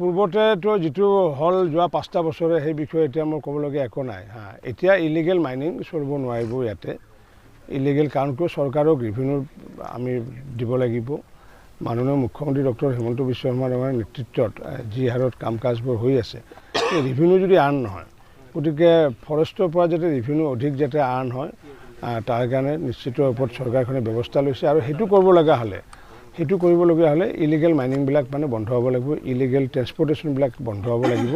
পূৰ্বতেতো যিটো হ'ল যোৱা 5টা বছৰে সেই বিষয়ে এতিয়া মোৰ ক'বলগীয়া একো নাই এতিয়া ইলিগেল মাইনিং চলিব নোৱাৰিব ইয়াতে ইলিগেল কাৰণ কিয় চৰকাৰক ৰিভিনিউ আমি দিব লাগিব মাননীয় মুখ্যমন্ত্ৰী ডক্টৰ হিমন্ত বিশ্ব শৰ্মাৰ নেতৃত্বত যি হাৰত কাম কাজবোৰ হৈ আছে এই ৰিভিনিউ যদি আৰ্ণ নহয় গতিকে ফৰেষ্টৰ পৰা যাতে ৰিভিনিউ অধিক যাতে আৰ্ণ হয় তাৰ কাৰণে নিশ্চিত ওপৰত চৰকাৰখনে ব্যৱস্থা লৈছে আৰু সেইটো কৰিবলগীয়া হ'লে ইলিগেল মাইনিংবিলাক মানে বন্ধ হ'ব লাগিব ইলিগেল ট্ৰেন্সপৰ্টেশ্যনবিলাক বন্ধ হ'ব লাগিব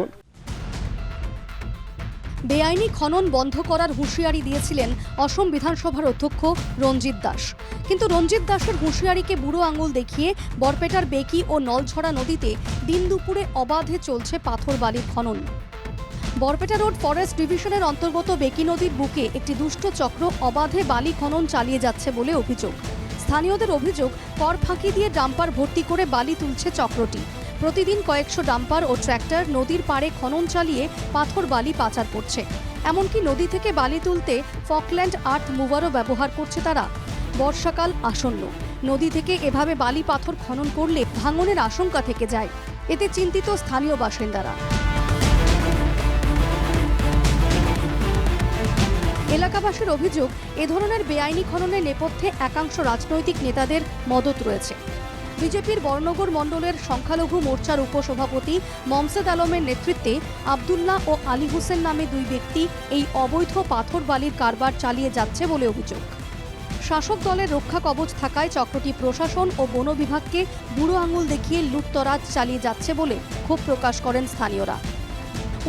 বেআইনি খনন বন্ধ করার হুঁশিয়ারি দিয়েছিলেন অসম বিধানসভার অধ্যক্ষ রঞ্জিত দাস কিন্তু রঞ্জিত দাসের হুঁশিয়ারিকে বুড়ো আঙুল দেখিয়ে বরপেটার বেকি ও নলছড়া নদীতে দিন দুপুরে অবাধে চলছে পাথর বালির খনন বরপেটা রোড ফরেস্ট ডিভিশনের অন্তর্গত বেকি নদীর বুকে একটি দুষ্ট চক্র অবাধে বালি খনন চালিয়ে যাচ্ছে বলে অভিযোগ স্থানীয়দের অভিযোগ কর ফাঁকি দিয়ে ডাম্পার ভর্তি করে বালি তুলছে চক্রটি প্রতিদিন কয়েকশো ডাম্পার ও ট্র্যাক্টর নদীর পাড়ে খনন চালিয়ে পাথর বালি পাচার করছে এমনকি নদী থেকে বালি তুলতে ফকল্যান্ড আর্থ মুভারও ব্যবহার করছে তারা বর্ষাকাল আসন্ন নদী থেকে এভাবে বালি পাথর খনন করলে ভাঙনের আশঙ্কা থেকে যায় এতে চিন্তিত স্থানীয় বাসিন্দারা এলাকাবাসীর অভিযোগ এ ধরনের বেআইনি খননের নেপথ্যে একাংশ রাজনৈতিক নেতাদের মদত রয়েছে বিজেপির বর্ণগর মণ্ডলের সংখ্যালঘু মোর্চার উপসভাপতি মমসেদ আলমের নেতৃত্বে আব্দুল্লাহ ও আলী হোসেন নামে দুই ব্যক্তি এই অবৈধ পাথর বালির কারবার চালিয়ে যাচ্ছে বলে অভিযোগ শাসক দলের রক্ষা কবচ থাকায় চক্রটি প্রশাসন ও বন বিভাগকে বুড়ো আঙুল দেখিয়ে লুটতরাজ চালিয়ে যাচ্ছে বলে ক্ষোভ প্রকাশ করেন স্থানীয়রা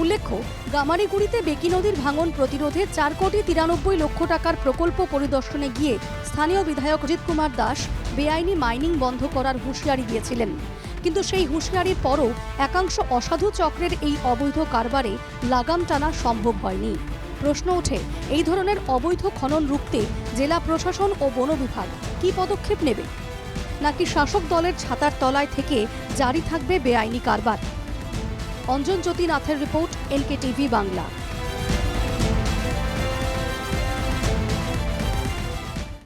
উল্লেখ্য গামারিগুড়িতে বেকি নদীর ভাঙন প্রতিরোধে 4,93 লক্ষ টাকার প্রকল্প পরিদর্শনে গিয়ে স্থানীয় বিধায়ক অজিত কুমার দাস বেআইনি মাইনিং বন্ধ করার হুঁশিয়ারি দিয়েছিলেন কিন্তু সেই হুঁশিয়ারির পরও একাংশ অসাধু চক্রের এই অবৈধ কারবারে লাগাম টানা সম্ভব হয়নি প্রশ্ন ওঠে এই ধরনের অবৈধ খনন রুখতে জেলা প্রশাসন ও বন বিভাগ কী পদক্ষেপ নেবে নাকি শাসক দলের ছাতার তলায় থেকে জারি থাকবে বেআইনি কারবার অঞ্জন জ্যোতি নাথের রিপোর্ট NKTV বাংলা।